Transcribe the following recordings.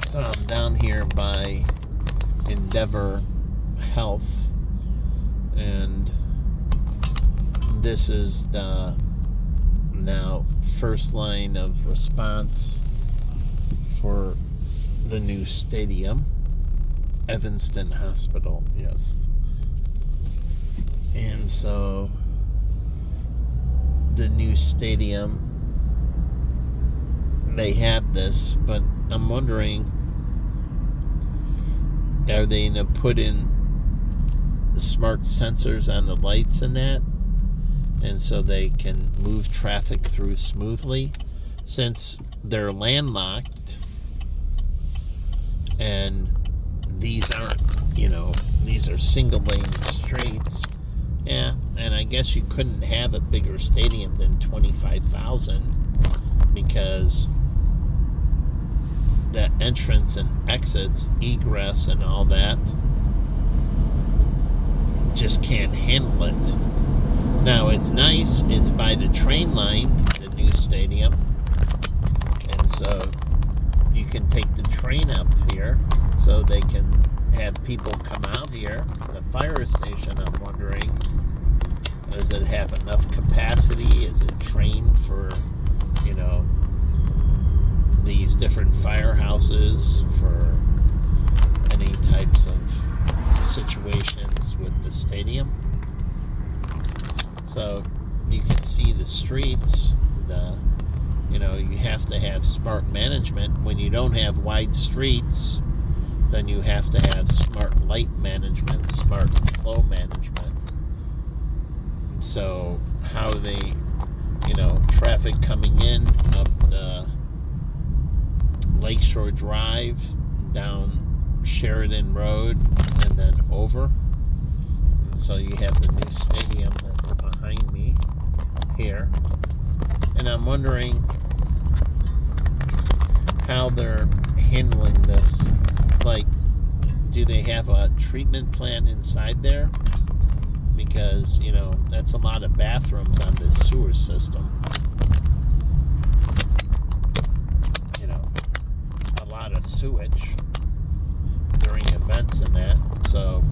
So I'm down here by Endeavor Health, and this is the now first line of response for the new stadium, Evanston Hospital, yes. And so the new stadium, they have this, but I'm wondering, are they going to put in smart sensors on the lights and that, and so they can move traffic through smoothly, since they're landlocked and these aren't, these are single lane streets. Yeah, and I guess you couldn't have a bigger stadium than 25,000 because the entrance and exits, egress and all that, just can't handle it. Now, it's nice, it's by the train line, the new stadium, and so you can take the train up here so they can have people come out here. The fire station, I'm wondering, does it have enough capacity? Is it trained for, these different firehouses for any types of situations with the stadium? So you can see the streets, you have to have smart management. When you don't have wide streets, then you have to have smart light management, smart flow management. So how do they, traffic coming in up the Lakeshore Drive, down Sheridan Road, and then over. And so you have the new stadium that's behind me here. And I'm wondering how they're handling this. Like, do they have a treatment plant inside there? Because, that's a lot of bathrooms on this sewer system. A lot of sewage during events and that. So,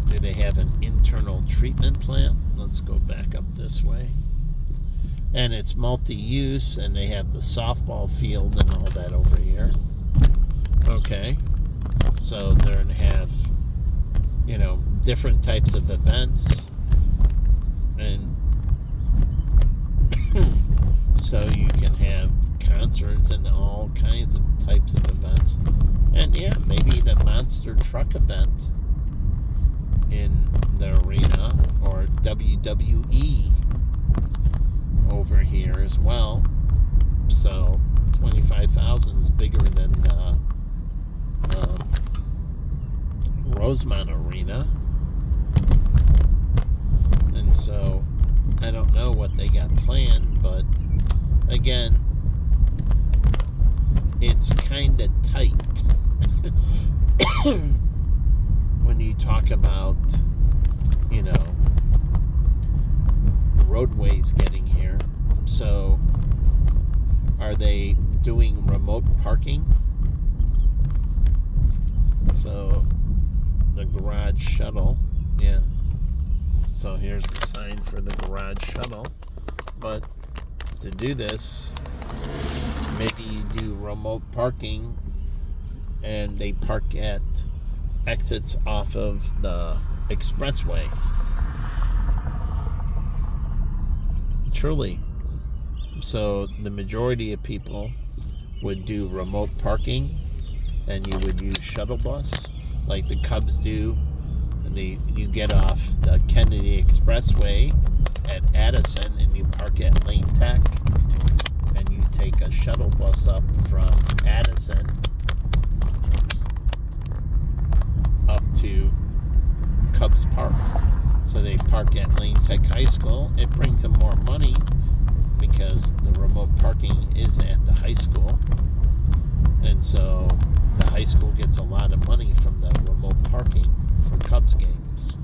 do they have an internal treatment plant? Let's go back up this way. And it's multi-use, and they have the softball field and all that over here. Okay. So they're going to have, different types of events. And so you can have concerts and all kinds of types of events. And yeah, maybe the monster truck event in the arena, or WWE over here as well. So 25,000 is bigger than Rosemont Arena. And so I don't know what they got planned, but again, it's kind of tight when you talk about, roadways getting here. So are they doing remote parking? So the garage shuttle, yeah. So here's the sign for the garage shuttle. But to do this, maybe you do remote parking and they park at exits off of the expressway. Truly. So the majority of people would do remote parking, and you would use shuttle bus like the Cubs do. And you get off the Kennedy Expressway at Addison and you park at Lane Tech, and you take a shuttle bus up from Addison up to Cubs Park. So they park at Lane Tech High School. It brings them more money because the remote parking is at the high school. And so the high school gets a lot of money from the remote parking for Cubs games.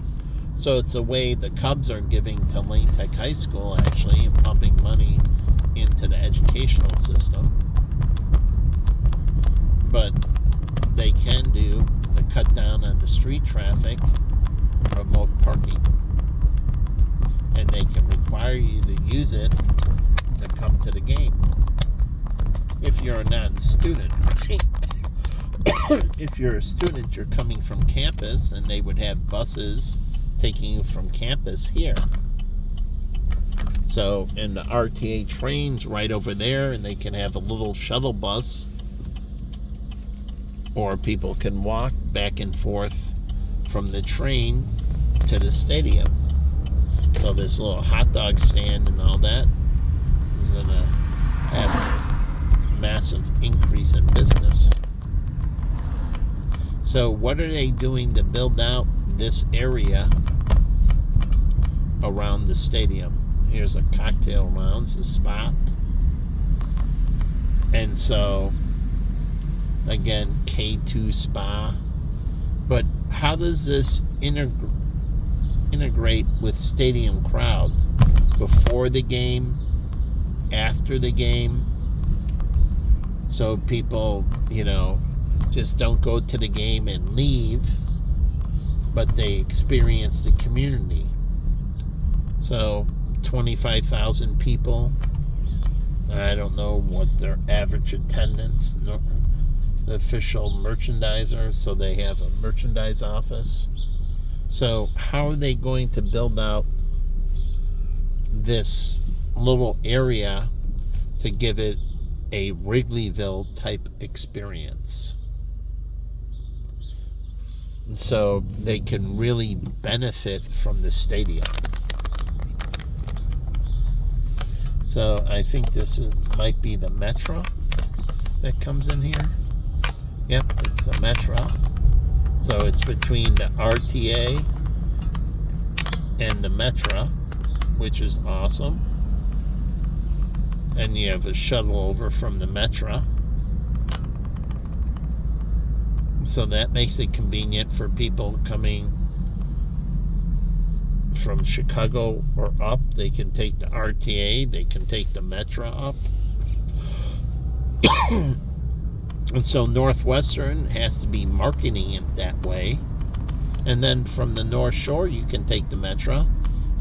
So it's a way the Cubs are giving to Lane Tech High School, actually, and pumping money into the educational system. But do to cut down on the street traffic, remote parking. And they can require you to use it to come to the game. If you're a non-student, right? If you're a student, you're coming from campus, and they would have buses taking you from campus here. So, and the RTA train's right over there, and they can have a little shuttle bus, or people can walk back and forth from the train to the stadium. So this little hot dog stand and all that is going to have a massive increase in business. So what are they doing to build out this area around the stadium? Here's a cocktail lounge, the spot. And so, again, K2 Spa. But how does this integrate with stadium crowd? Before the game, after the game? So people, just don't go to the game and leave, but they experience the community. So 25,000 people. I don't know what their average attendance, the official merchandiser, so they have a merchandise office. So how are they going to build out this little area to give it a Wrigleyville type experience? So they can really benefit from the stadium. So I think this might be the Metro that comes in here. Yep, it's the Metro. So it's between the RTA and the Metro, which is awesome. And you have a shuttle over from the Metro. So that makes it convenient for people coming from Chicago or up. They can take the RTA, they can take the Metro up. And so Northwestern has to be marketing it that way. And then from the North Shore, you can take the Metro.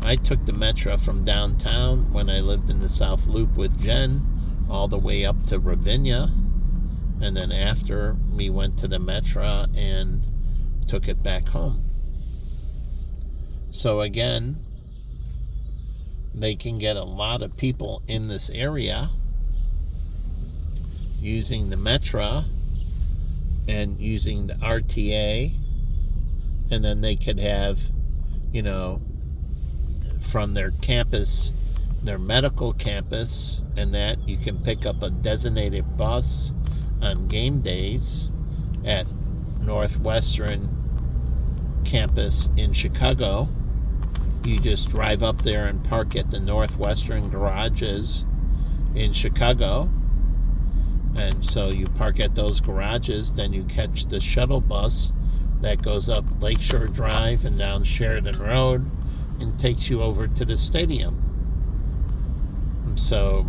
I took the Metro from downtown when I lived in the South Loop with Jen, all the way up to Ravinia. And then after, we went to the Metro and took it back home. So again, they can get a lot of people in this area using the Metro and using the RTA, and then they could have, from their campus, their medical campus, and that you can pick up a designated bus on game days at Northwestern campus in Chicago. You just drive up there and park at the Northwestern garages in Chicago. And so you park at those garages, then you catch the shuttle bus that goes up Lakeshore Drive and down Sheridan Road and takes you over to the stadium. And so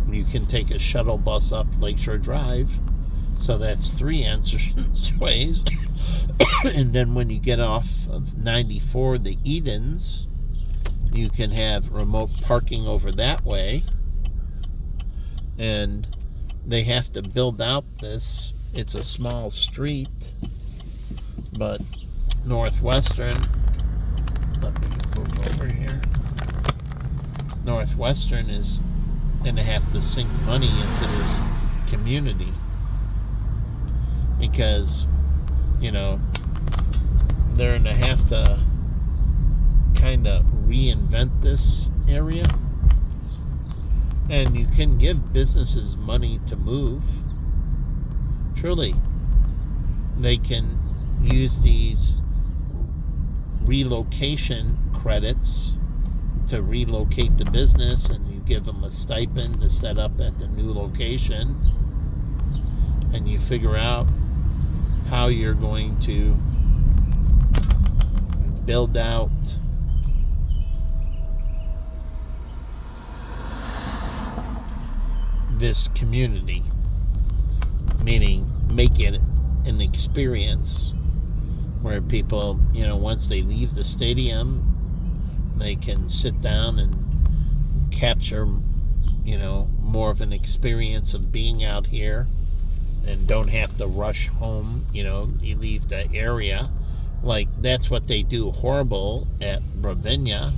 you can take a shuttle bus up Lakeshore Drive. So that's 3 entrance ways. And then when you get off of 94, the Edens, you can have remote parking over that way. And they have to build out this. It's a small street, but Northwestern, let me move over here. Northwestern is going to have to sink money into this community because, they're going to have to kind of reinvent this area. And you can give businesses money to move. Truly. They can use these relocation credits to relocate the business, and you give them a stipend to set up at the new location. And you figure out how you're going to build out this community, meaning make it an experience where people, once they leave the stadium, they can sit down and capture, more of an experience of being out here and don't have to rush home. You leave the area. Like, that's what they do horrible at Ravinia.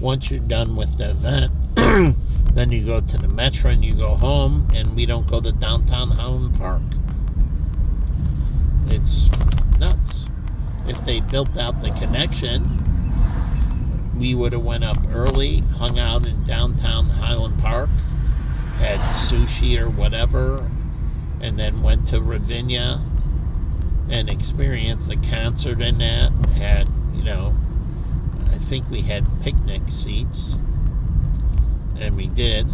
Once you're done with the event, then you go to the Metro and you go home, and we don't go to downtown Highland Park. It's nuts. If they built out the connection, we would have went up early, hung out in downtown Highland Park, had sushi or whatever, and then went to Ravinia and experienced the concert in that. Had, I think we had picnic seats, and we did.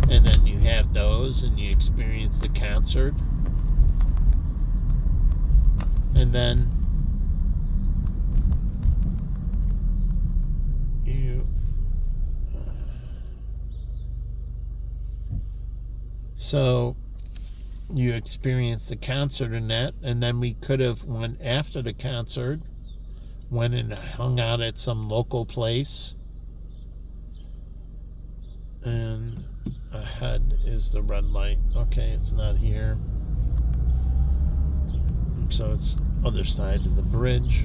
And then you have those, and you experience the concert. And then so you experience the concert in that, and then we could have went after the concert, went and hung out at some local place. And ahead is the red light. Okay, it's not here. So it's other side of the bridge.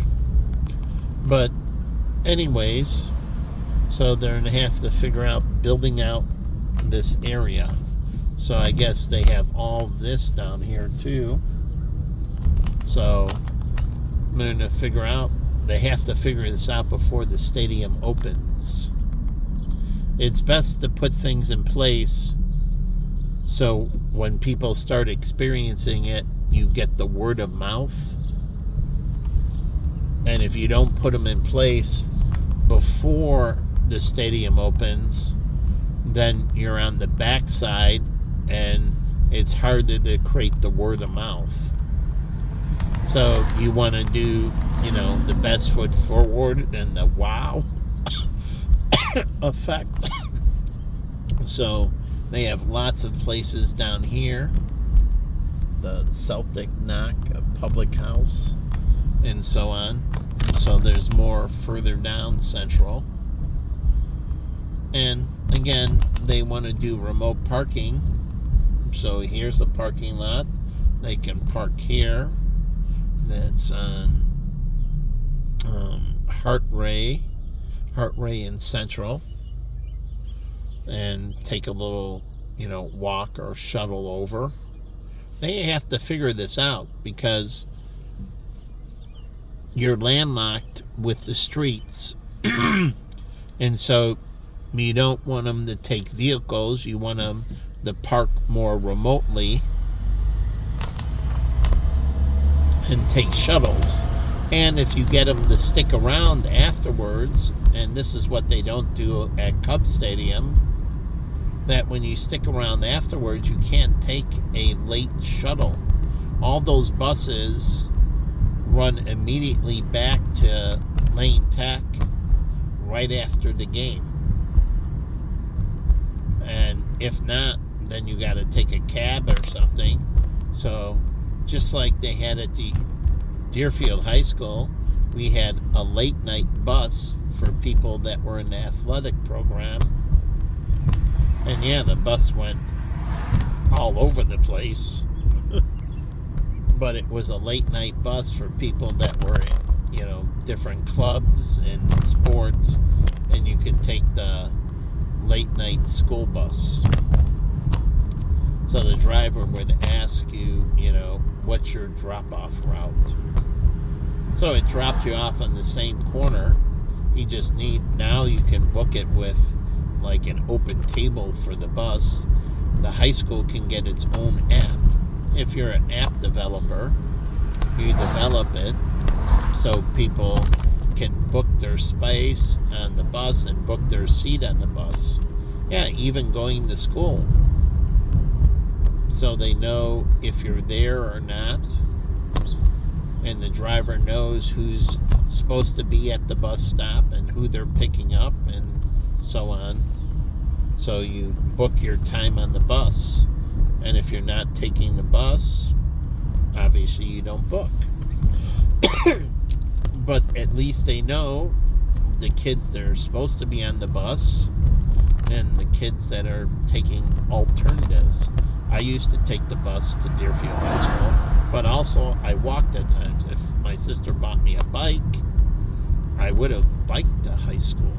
But anyways, so they're going to have to figure out building out this area. So I guess they have all this down here too. So I'm going to figure out, they have to figure this out before the stadium opens. It's best to put things in place so when people start experiencing it, you get the word of mouth. And if you don't put them in place before the stadium opens, then you're on the backside, and it's harder to create the word of mouth. So you want to do, the best foot forward and the wow effect. So they have lots of places down here. The Celtic Knock, a public house, and so on. So there's more further down Central. And again, they want to do remote parking. So here's the parking lot. They can park here. That's on Hartray in Central, and take a little, walk or shuttle over. They have to figure this out because you're landlocked with the streets. And so you don't want them to take vehicles. You want them to park more remotely and take shuttles. And if you get them to stick around afterwards, and this is what they don't do at Cubs Stadium, that when you stick around afterwards, you can't take a late shuttle. All those buses run immediately back to Lane Tech right after the game. And if not, then you got to take a cab or something. So just like they had at the Deerfield High School, we had a late night bus for people that were in the athletic program. And yeah, the bus went all over the place. But it was a late night bus for people that were in, different clubs and sports. And you could take the late night school bus. So the driver would ask you, what's your drop-off route? So it dropped you off on the same corner. Now you can book it with like an open table for the bus. The high school can get its own app. If you're an app developer, you develop it so people can book their space on the bus and book their seat on the bus. Yeah, even going to school. So they know if you're there or not. And the driver knows who's supposed to be at the bus stop and who they're picking up and so on. So you book your time on the bus. And if you're not taking the bus, obviously obviously you don't book. But at least they know the kids that are supposed to be on the bus and the kids that are taking alternatives. I used to take the bus to Deerfield High School, but also I walked at times. If my sister bought me a bike, I would have biked to high school.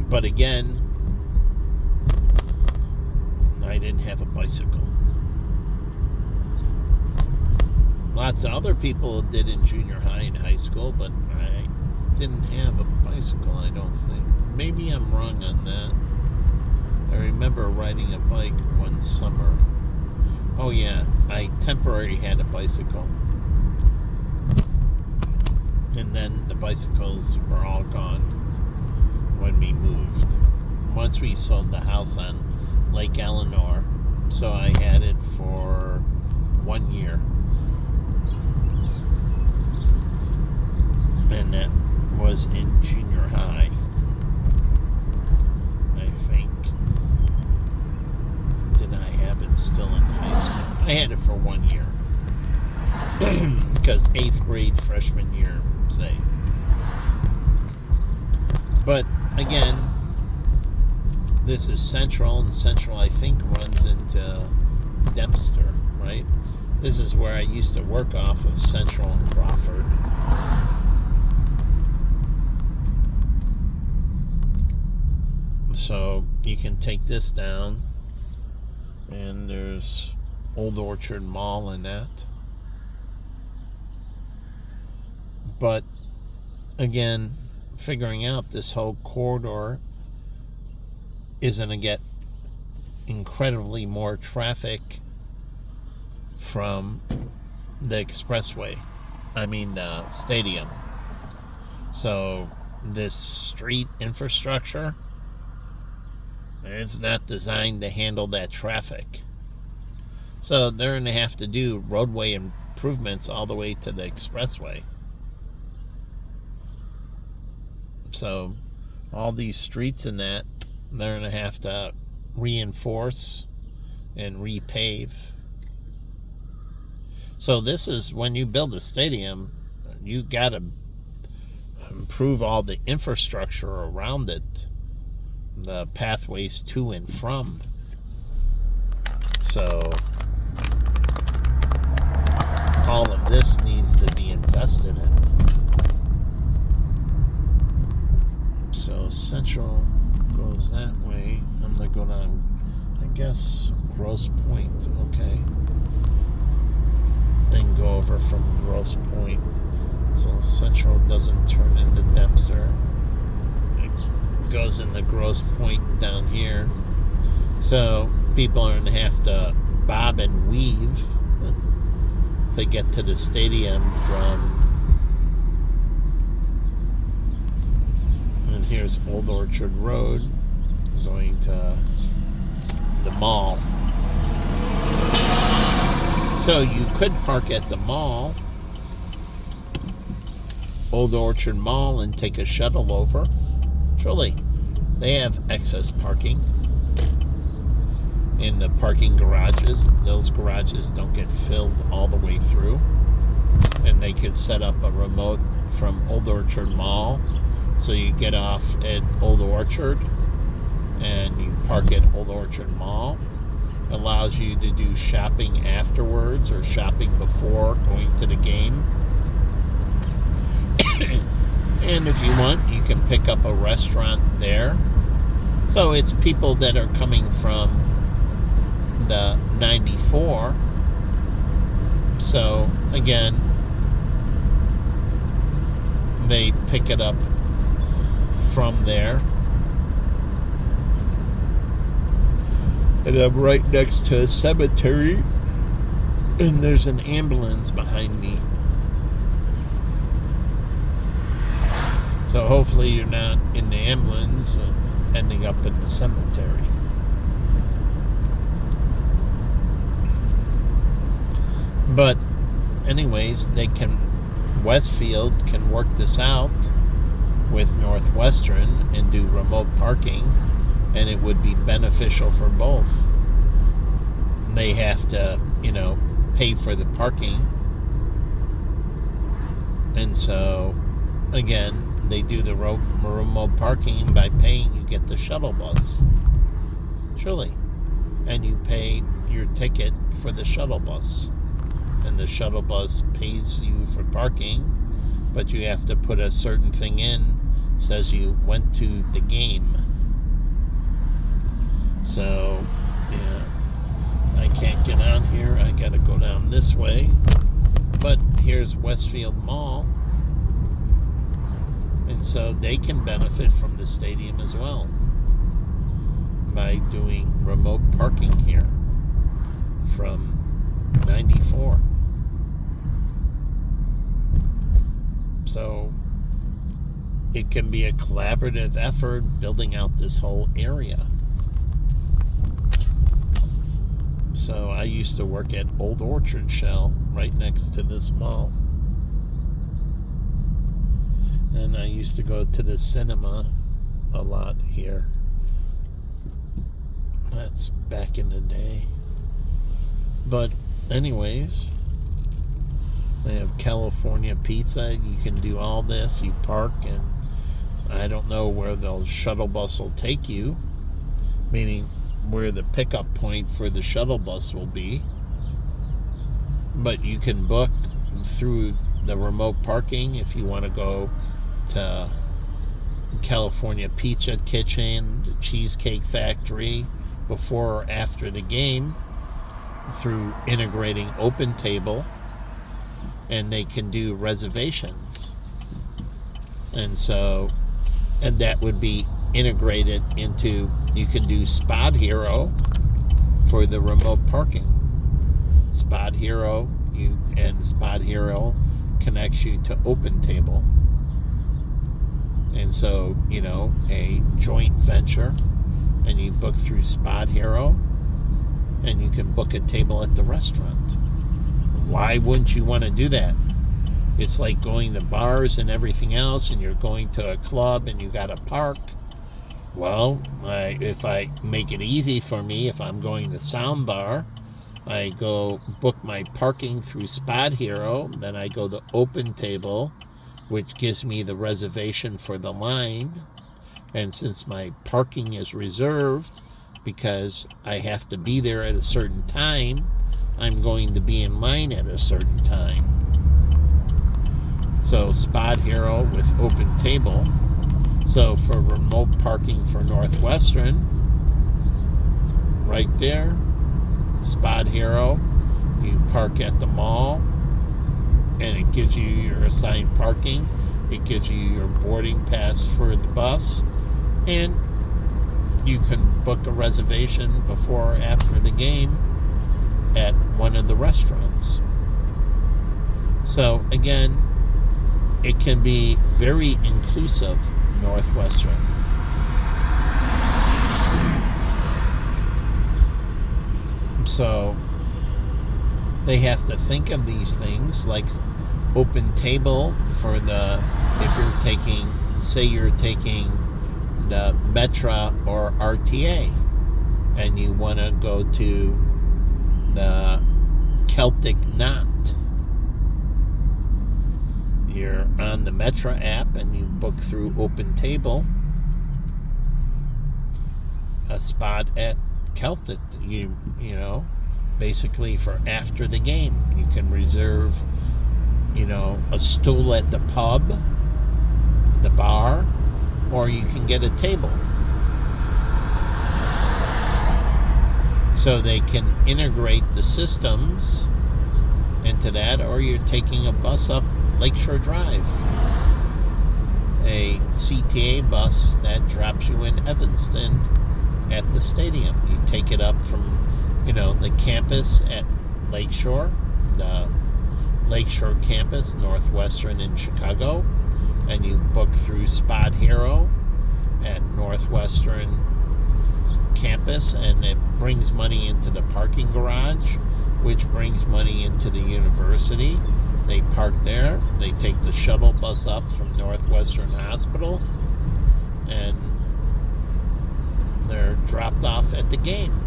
But again, I didn't have a bicycle. Lots of other people did in junior high and high school, but I didn't have a bicycle, I don't think. Maybe I'm wrong on that. I remember riding a bike one summer. Oh yeah, I temporarily had a bicycle. And then the bicycles were all gone when we moved. Once we sold the house on Lake Eleanor, so I had it for 1 year. And that was in junior high, I think. Did I have it still in high school? I had it for 1 year. Because 8th grade, freshman year, say. But again, this is Central, and Central, I think, runs into Dempster, right? This is where I used to work off of Central and Crawford. So you can take this down, and there's Old Orchard Mall in that. But again, figuring out this whole corridor is going to get incredibly more traffic from the expressway. I mean the stadium. So this street infrastructure, it's not designed to handle that traffic. So they're going to have to do roadway improvements all the way to the expressway. So all these streets in that, they're going to have to reinforce and repave. So this is, when you build a stadium, you got to improve all the infrastructure around it, the pathways to and from. So all of this needs to be invested in. So Central goes that way. I'm going to go down, I guess, Grosse Pointe, okay. Then go over from Grosse Pointe. So Central doesn't turn into Dempster. It goes into Grosse Pointe down here. So people are going to have to bob and weave to get to the stadium from. And here's Old Orchard Road going to the mall. So you could park at the mall, Old Orchard Mall, and take a shuttle over. Surely they have excess parking in the parking garages. Those garages don't get filled all the way through. And they could set up a remote from Old Orchard Mall. So you get off at Old Orchard and you park at Old Orchard Mall. Allows you to do shopping afterwards or shopping before going to the game. And if you want, you can pick up a restaurant there. So it's people that are coming from the 94. So again, they pick it up from there. And I'm right next to a cemetery, and there's an ambulance behind me. So hopefully you're not in the ambulance ending up in the cemetery. But anyways, Westfield can work this out with Northwestern and do remote parking, and it would be beneficial for both. they have to, pay for the parking. And so, again, they do the remote parking. By paying, you get the shuttle bus. Truly. And you pay your ticket for the shuttle bus. And the shuttle bus pays you for parking, but you have to put a certain thing in, says you went to the game. So, yeah, I can't get on here. I gotta go down this way. But here's Westfield Mall. And so they can benefit from the stadium as well by doing remote parking here from 94. So it can be a collaborative effort building out this whole area. So I used to work at Old Orchard Shell right next to this mall. And I used to go to the cinema a lot here. That's back in the day. But anyways, they have California pizza. You can do all this. You park, and I don't know where the shuttle bus will take you, meaning where the pickup point for the shuttle bus will be. But you can book through the remote parking if you want to go to California Pizza Kitchen, the Cheesecake Factory, before or after the game, through integrating Open Table, and they can do reservations. And that would be integrated into, you can do Spot Hero for the remote parking. Spot Hero, Spot Hero connects you to Open Table. And so, a joint venture, and you book through Spot Hero, and you can book a table at the restaurant. Why wouldn't you want to do that? It's like going to bars and everything else, and you're going to a club and you got to park. Well, if I make it easy for me, if I'm going to Sound Bar, I go book my parking through Spot Hero, then I go to Open Table, which gives me the reservation for the line. And since my parking is reserved, because I have to be there at a certain time, I'm going to be in line at a certain time. So Spot Hero with Open Table. So for remote parking for Northwestern, right there, Spot Hero, you park at the mall, and it gives you your assigned parking. It gives you your boarding pass for the bus, and you can book a reservation before or after the game at one of the restaurants. So again, it can be very inclusive, Northwestern. So they have to think of these things like Open Table for if you're taking, say you're taking the Metra or RTA, and you want to go to the Celtic Knot. You're on the Metra app and you book through Open Table a spot at Celtic, basically for after the game. You can reserve, a stool at the pub, the bar, or you can get a table. So they can integrate the systems into that, or you're taking a bus up Lakeshore Drive, a CTA bus that drops you in Evanston at the stadium. You take it up from, the campus at Lakeshore, the Lakeshore campus, Northwestern in Chicago, and you book through Spot Hero at Northwestern campus, and it brings money into the parking garage, which brings money into the university. They park there. They take the shuttle bus up from Northwestern Hospital, and they're dropped off at the game.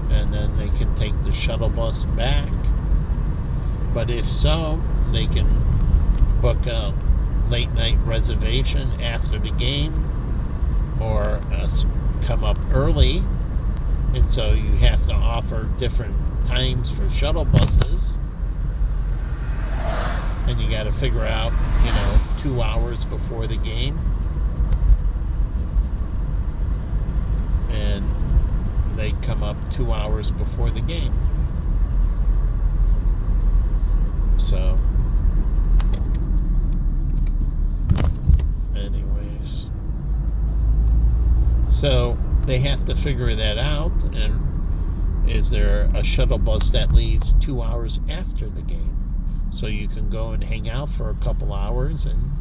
And then they can take the shuttle bus back. But if so, they can book a late night reservation after the game, or come up early. And so you have to offer different times for shuttle buses. And you got to figure out, 2 hours before the game. And they come up 2 hours before the game. So, anyways. So, they have to figure that out. And is there a shuttle bus that leaves 2 hours after the game? So you can go and hang out for a couple hours and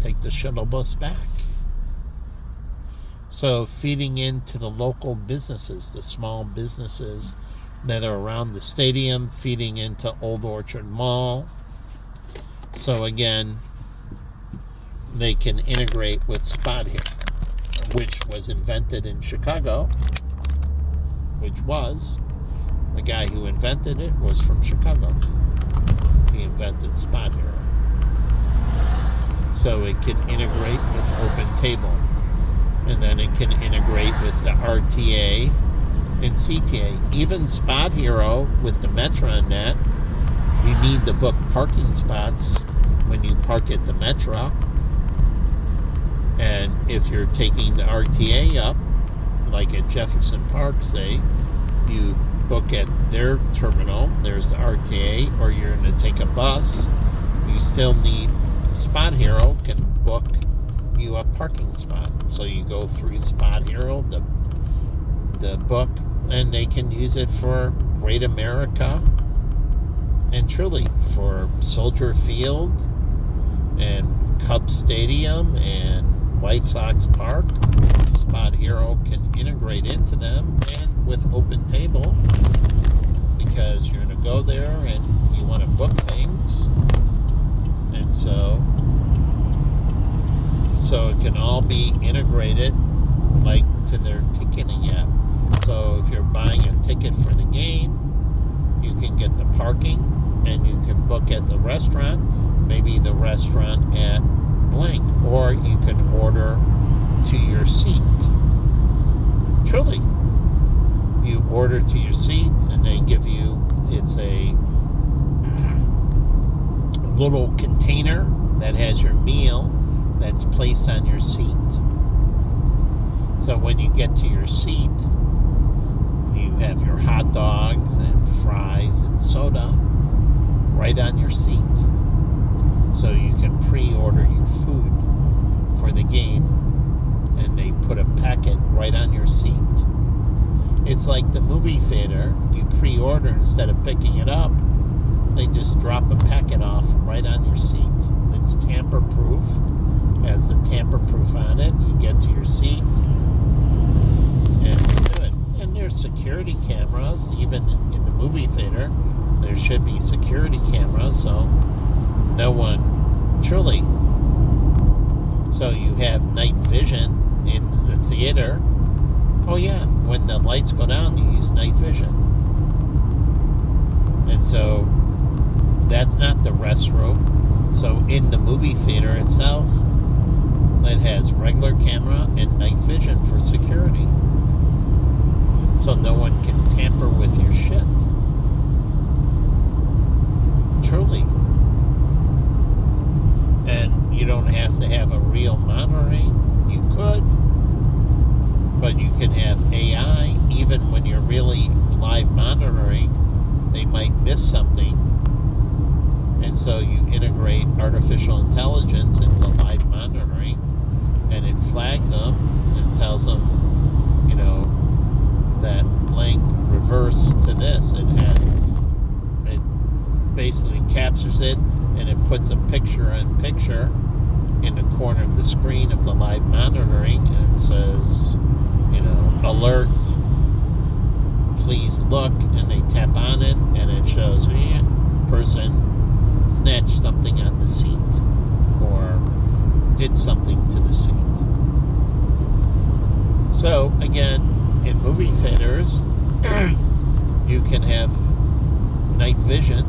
take the shuttle bus back. So feeding into the local businesses, the small businesses that are around the stadium, feeding into Old Orchard Mall. So again, they can integrate with Spot Hero, which was invented in Chicago, the guy who invented it was from Chicago. He invented Spot Hero. So it can integrate with OpenTable. And then it can integrate with the RTA and CTA. Even Spot Hero with the MetroNet, you need to book parking spots when you park at the Metro. And if you're taking the RTA up, like at Jefferson Park, say, you book at their terminal, there's the RTA, or you're going to take a bus, you still need, Spot Hero can book you a parking spot. So you go through Spot Hero, the book, and they can use it for Great America, and truly for Soldier Field and Cubs Stadium and White Sox Park. Spot Hero can integrate into them, and with OpenTable, because you're going to go there and you want to book things, and so it can all be integrated like to their ticketing app. So if you're buying a ticket for the game, you can get the parking, and you can book at the restaurant, maybe the restaurant at blank, or you can order to your seat. Truly, you order to your seat, and they give you, it's a little container that has your meal that's placed on your seat. So when you get to your seat, you have your hot dogs and fries and soda right on your seat. So you can pre-order your food for the game, and they put a packet right on your seat. It's like the movie theater. You pre-order, instead of picking it up, they just drop a packet off right on your seat. It's tamper-proof, has the tamper-proof on it. You get to your seat, and do it. And there's security cameras, even in the movie theater. There should be security cameras, so no one, truly. So you have night vision in the theater. Oh yeah, when the lights go down, you use night vision. And so that's not the restroom. So in the movie theater itself, it has regular camera and night vision for security. So no one can tamper with your shit. Truly. And you don't have to have a real monitoring. You could, but you can have AI. Even when you're really live monitoring, they might miss something, and so you integrate artificial intelligence into live monitoring, and it flags them and tells them, that blank reverse to this. It basically captures it, and it puts a picture-in-picture in the corner of the screen of the live monitoring, and it says, alert, please look, and they tap on it, and it shows, person snatched something on the seat, or did something to the seat. So, again, in movie theaters, you can have night vision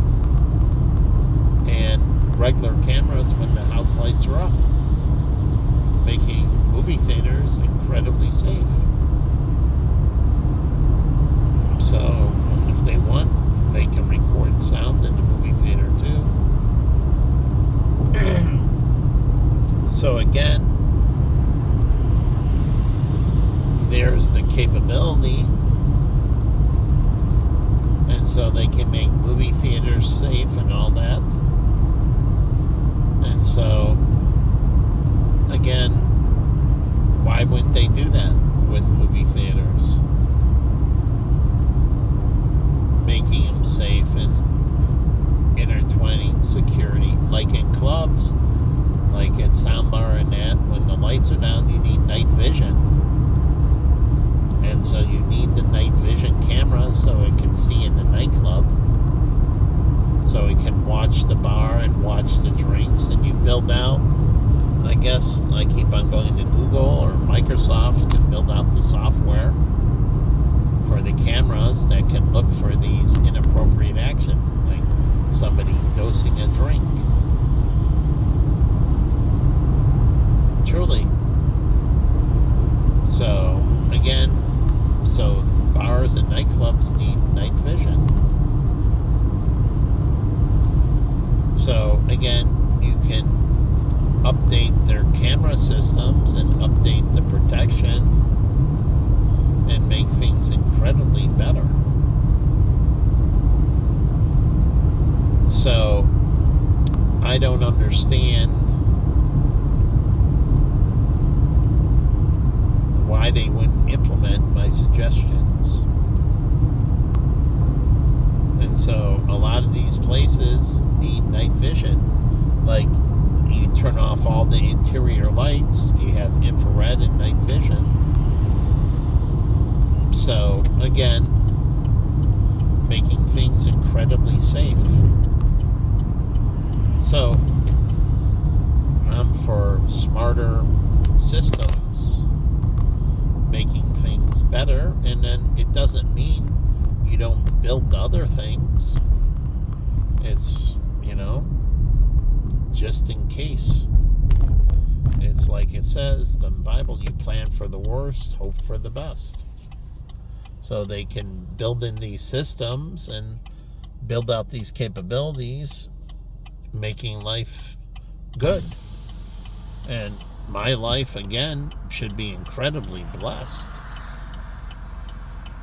and regular cameras when the house lights are up, making movie theaters incredibly safe. So if they want, they can record sound in the movie theater too. So again, there's the capability, and so they can make movie theaters safe and all that. And so again, why wouldn't they do that with movie theaters? Making them safe and intertwining security, like in clubs, like at Soundbar and that, when the lights are down, you need night vision. And so you need the night vision cameras so it can see in the nightclub, so it can watch the bar and watch the drinks. And you build out, I guess I keep on going to Google or Microsoft to build out the software for the cameras that can look for these inappropriate action, like somebody dosing a drink. Truly. So again, so bars and nightclubs need night vision. So again, you can update their camera systems and update the protection and make things incredibly better. So I don't understand why they wouldn't implement my suggestions. And so a lot of these places need night vision. Like, you turn off all the interior lights, you have infrared and night vision. So again, making things incredibly safe. So I'm for smarter systems, making things better. And then it doesn't mean you don't build other things. It's, just in case. It's like it says in the Bible, you plan for the worst, hope for the best. So they can build in these systems and build out these capabilities, making life good. And my life, again, should be incredibly blessed.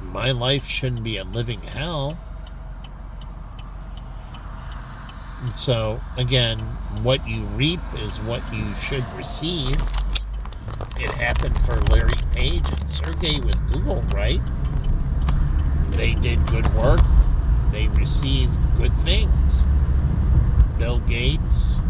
My life shouldn't be a living hell. So, again, what you reap is what you should receive. It happened for Larry Page and Sergey with Google, right? They did good work. They received good things. Bill Gates